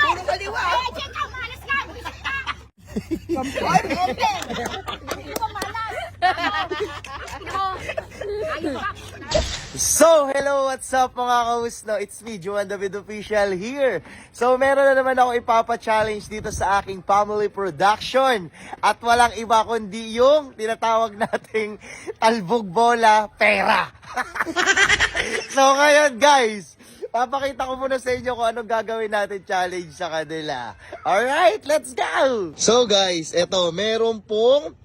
Puro kaliwa. Check out, malas ka. Kampay. Hindi mo malas. Ayun pa. So, hello, what's up mga kausno? It's me, Juan David Official here. So, meron na naman ako ipapa-challenge dito sa aking family production. At walang iba kundi yung tinatawag nating talbog bola pera. So, ngayon guys, papakita ko muna sa inyo kung anong gagawin natin challenge sa kanila. Alright, let's go! So guys, eto, meron pong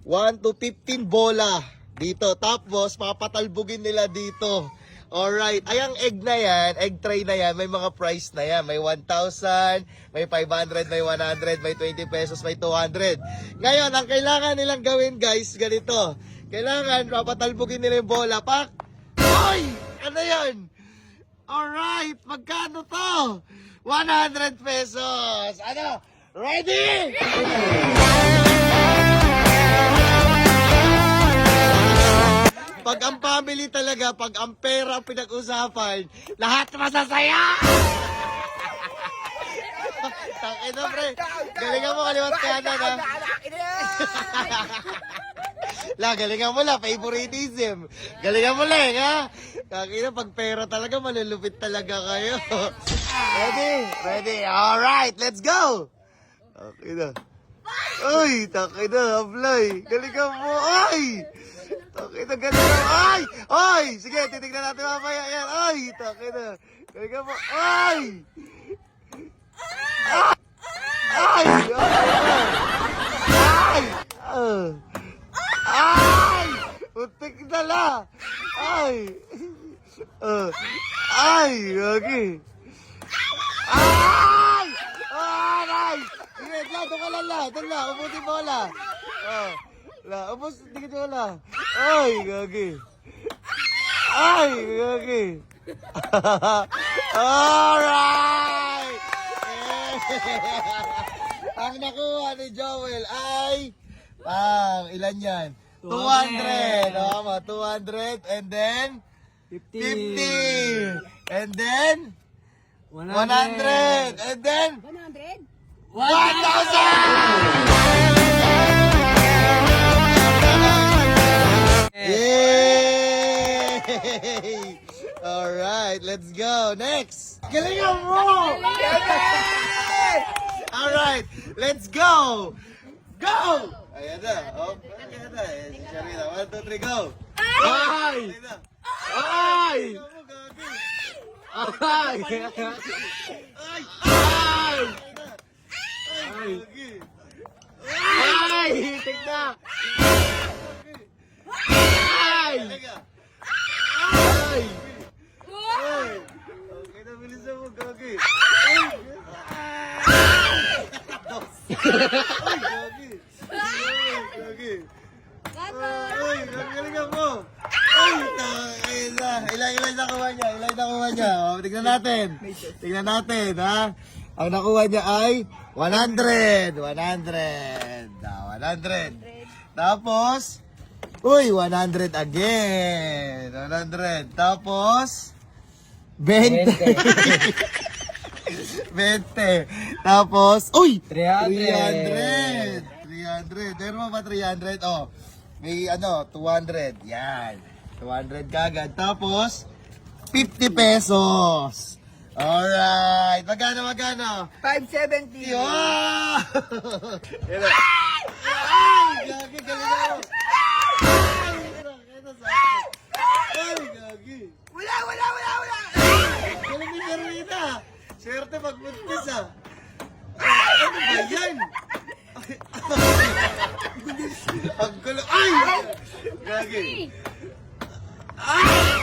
1 to 15 bola dito. Tapos, papatalbugin nila dito. Alright. Ay, ang egg na yan, egg tray na yan, may mga price na yan. May 1,000, may 500, may 100, may 20 pesos, may 200. Ngayon, ang kailangan nilang gawin, guys, ganito. Kailangan, papatalbugin nila yung bola. Pak! Hoy! Ano yan? Alright. Magkano to? 100 pesos. Ano? Ready? Pag ang family talaga, pag ang pera ang pinag-usapan, lahat masasaya! Takina pre, galingan mo kaliwat kanan ha. Galingan mo la, favoritism. Galingan mo lang ha. Takina, pag pera talaga, malulupit talaga kayo. Ready, alright, let's go! Takina. Ay, takina, ablay. Galingan mo, ay! Okay na, galing na. Ay! Ay! Sige, titignan natin mamaya yan. Ay! Taki na. Galing ka mo. Ay! Ay! Ay! Ay! Ay! Utik na la. Ay! Ay! Okay. Ay! Ay! Sige, doon ka lang la. Doon la. Umuti mo la. La, ubos, tingin nyo la. Ay, gagi. Ay, gagi. Alright! Ang nakuha ni Joel ay, ilan yan? 200. Tama, 200. And then, 50. And then, 100. And then, 100? 1,000! Yay! Alright, let's go. Next! Galingan mo! Alright, let's go! Go! Ayan na. Oh, ayan na. Sharina, 1, 2, 3, go! Ay! Ay! Ay! Ay! Ay! Ay! Hitik na! Ay! Ay! Ay! Okay na, bilisan mo, gagi. Ay! Ay, gagi. Gagi. Ay, galingan mo. Ay, ilan nakuha niya? Ilan nakuha niya? O, tignan natin. Tignan natin, ha? Ang nakuha niya ay 100. 100. 100. Tapos, uy, 100 again. 100. Tapos, 20. 20. Tapos, uy! 300. 300. Meron mo ba 300? Oh, may 200. Yan. 200 kagad. Tapos, 50 pesos. Alright. Magkano? 570. Wow! Ay! Gagi, galing ako. Ay, gagi. Wala. Galing ni Sharina. Swerte magbuntis ah. Ano ba yan? Ang gulo. Ay! Gagi. Ay!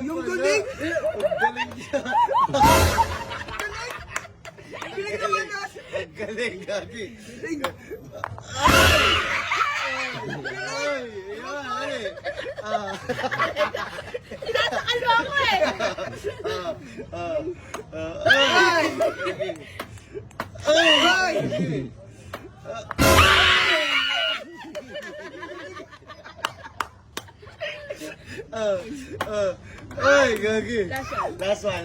Yung galing. Ang galing niya. Ang galing, gagi. Ay! Tinatakal mo ako eh. Ay, gagi. Last one.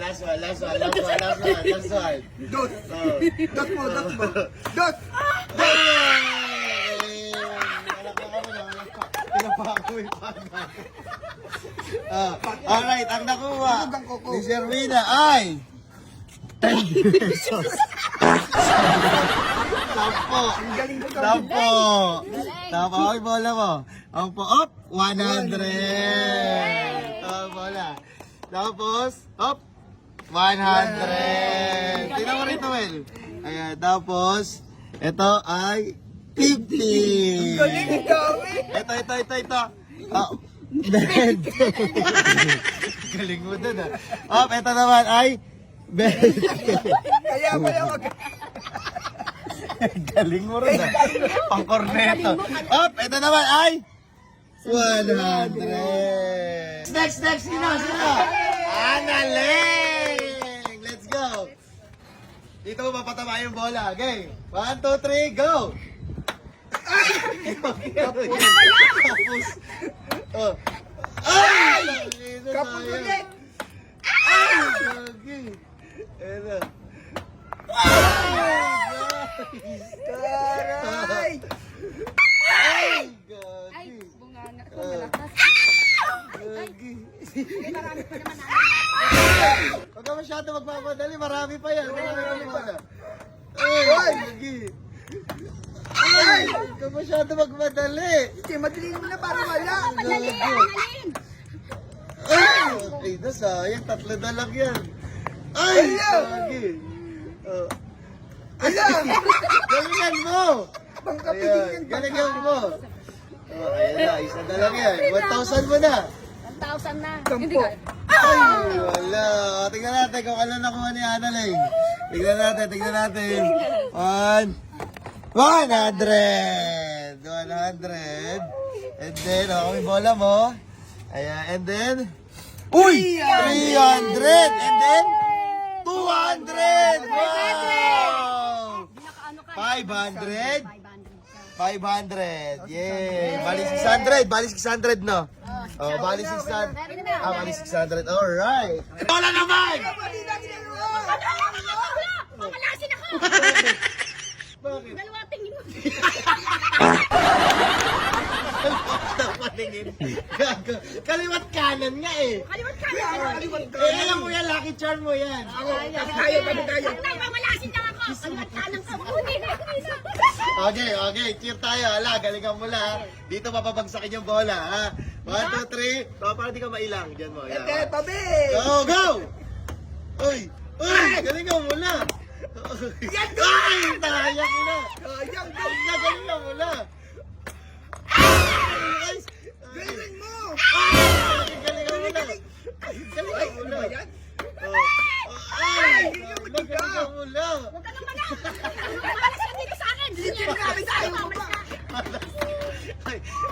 Dot. Dot mo. Dot. Alright, ang nakuha Tulog ang kuko. ni Sherwina ay 10 pesos. Sampo. Ang galing mo daw. Sampo. Sampo. Ay, bola mo. Ang po, op, 100. Bola. Tapos, op, 100. Tingnan mo rito, Will. Ayan, tapos, ito ay 50. Galing, ang dami. Ito. Oh, 20. Galing mo dun, ah. Oh, ito naman ay 20. Kaya pala wag. Galing mo rin, ah. Pang-corneto. Oh, ito naman ay 100. Next, sino? Analing! Let's go. Dito mo papatama yung bola. Okay. 1, 2, 3, go! Tapos. Oh. Ay! Kapag ulit. Ay! Gagi. Eto. Ay! Taray. Ay! Ay, Gagi. bunganga ko malakas. Gagi. Marami pa naman Huwag ka masyado magpapadali. Marami pa yan. Marami pa na. Ay! Gagi. Ay! Huwag ka masyado magpadali. Sige, madaliin mo na para wala. Madali, Gago. madali. Ay! Ay, sayang. 3 na lang yan. Ay! Gagi. Oh. Alam. Galingan mo! Pangkapiling yan. Galingan mo! Oh, ayan na, isa na lang yan. 1,000 mo na. 1,000 na. Sampo. Hindi ka. Ay, wala. O, tingnan natin kung ano nakuha ni Annalyn. Tingnan natin. 100! 100. And then, may bola mo. Ayan, and then, uy! 300! And then, 200! Wow! Nakaano ka? 500? 500. 500. Yay! Bali 600, no? Oh, bali 600. Bali 600. Alright. Wala naman! Mali na ginagawa. Mamalasin ako! Bakit? Dalawa tingin mo. Patingin. Gago. Kaliwat kanan nga eh. Kaliwat ka na. Alam mo yan, lucky charm mo yan. Kami tayo. Nay, mamalasin lang ako. Kaliwat ka ng ka. Hindi na. Okay. Cheer tayo. Ala, galingan mo lang. Dito mapapagsakin yung bola, ha? 1, 2, 3. Oh, para di ka mailang. Diyan mo. Yan. Ete, pabi. Go! Uy! Galingan mo na. Yan, Ay! Nahayak mo na. Sayang. Galingan mo na. Galing mo. Galingan mo na. Galingan mo na. Yan. Galingan mo na. Huwag ka nang malas. Mamalas ka dito sa akin. Hindi niya Grabe tayo.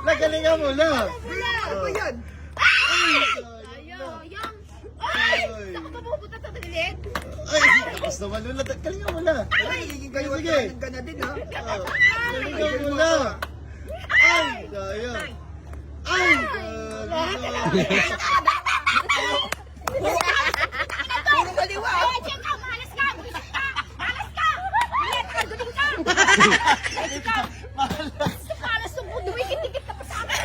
Nagalingan mo na. Wala. Ano yan? Ayaw. Yang. Ay! Saan ka ba pupunta sa tagilid? Ay, tapos naman nun. Galingan mo na. Nagiging kayo at Sige. ka na din, ha? Galingan mo na. Ay, sayang. Ay, Puro kaliwa. Ay, check ka. Malas ka. Buisit ka. Malas ka. Malas ka. Guling ka. Malas ka. Malas ng mundo. Ikit-ikit ka pa sa akin.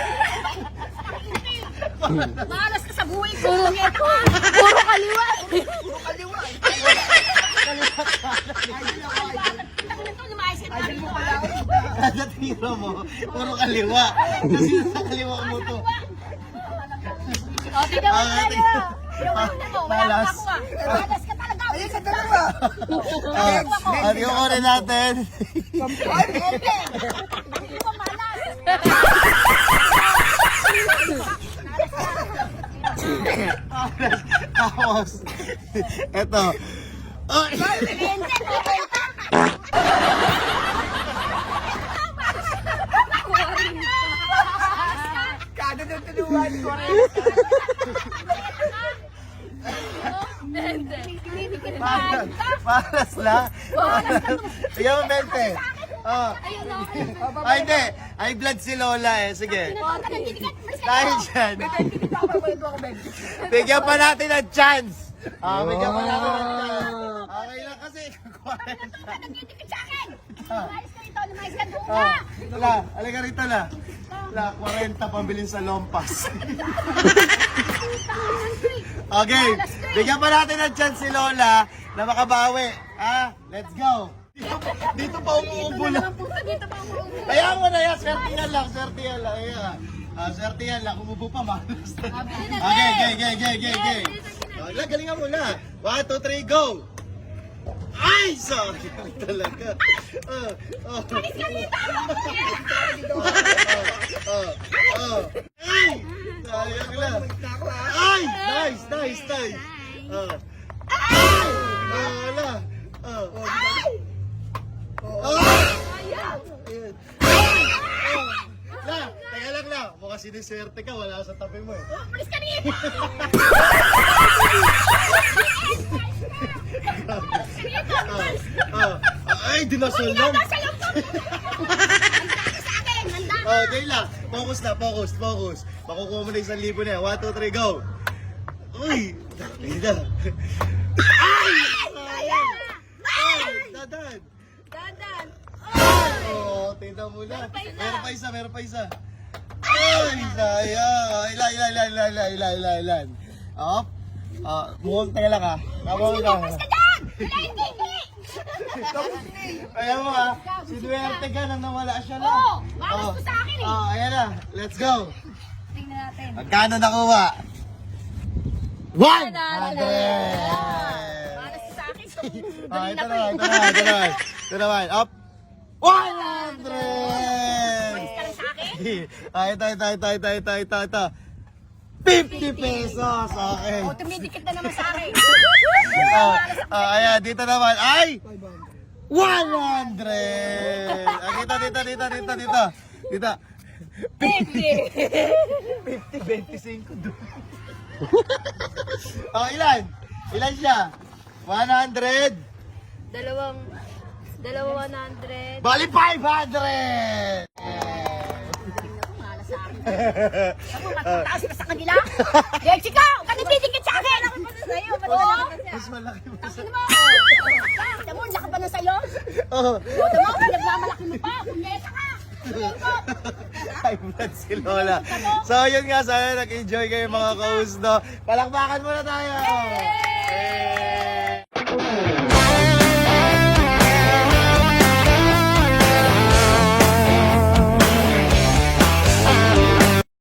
Malas ka sa buhay ko. Puro kaliwa. Puro kaliwa. Idol mo pala ako. Kada tiro mo, puro kaliwa. Kasi sa kaliwa mo to. O, tignan mo tayo. Wala Malas. ka nakuha. Malas ka talaga. Ayun sa dalawa. At yung ore natin. Sampay. Hindi mo malas. Tapos, eto. Oh, Kada ng tuluan ko. Malas na. Tignan mo, Bente. Oh. Ay, hindi. Ay, blood si Lola eh. Sige. Dahil dyan. Papapalit ako, Ben. Bigyan pa natin ng chance. Bigyan pa natin ng chance. Okay lang kasi. Nagdidikit sa akin. Lumayas ka rito, lumayas ka doon Ah, na. la, alika rito la. La, 40 pambilin sa Lompas. Okay, bigyan pa natin ng chance si Lola na makabawi. Let's go. Dito pa umuubo lang. Dito pa ako. Kaya mo na yan, swertihan lang, swertihan lang. Ayan. Swertihan lang, umubo pa, malas. Okay. Galingan mo na. 1, 2, 3, go! Ay! Sorry talaga. Alis ka dito! Ay! Sayang lang. Ay! Nice! Wala. Ayaw! Teka lang la. Mukhang siniswerte ka, wala sa tabi mo eh. Alis ka dito! Ay, dinasal lang. Nasa lang po! Handa sa akin! Handa! Okay lang. Focus na, focus. Makukuha mo na 1,000 na yan. 1, 2, 3, go! Uy! Ay! Ayaw! Ay! Dadan! Dadan! Oh, tingnan mo lang. Meron pa isa. Meron pa isa. Ay, sayang. Ilan. Up. Mukhang teka lang Mukhang lang. Alis ka dyan! Wala hindi! Ayan mo sinuwerte ka nang nawala siya lang. Oo! Malas mo sa akin eh! Ayan na. Let's go. Tingnan natin. Magkano nakuha? 100! Malas mo sa akin. Ito naman. Up. 100! Malas ka lang sa akin. Ito. 50 pesos. Okay. O, tumidikit na naman sa akin. Ayan, dito naman. Ay! 100! Dito. 50, 25 doon. Ilan? Ilan siya? 100? Dalawang 100. Bali 500! Malas sa akin. Ako, matataas ka sa kanila. Jessica, ka nagdidikit sa akin. Ako pa na sa'yo. Oo. Mas malaki mo sa... Ano mo? Kita mo, laki pa na sa'yo. Oh, Kita mo, pinagmamalaki mo pa. Punyeta ka. high blood si Lola. So, yun nga. Sana nag-enjoy kayo mga kausno. Palakpakan muna tayo! Yay!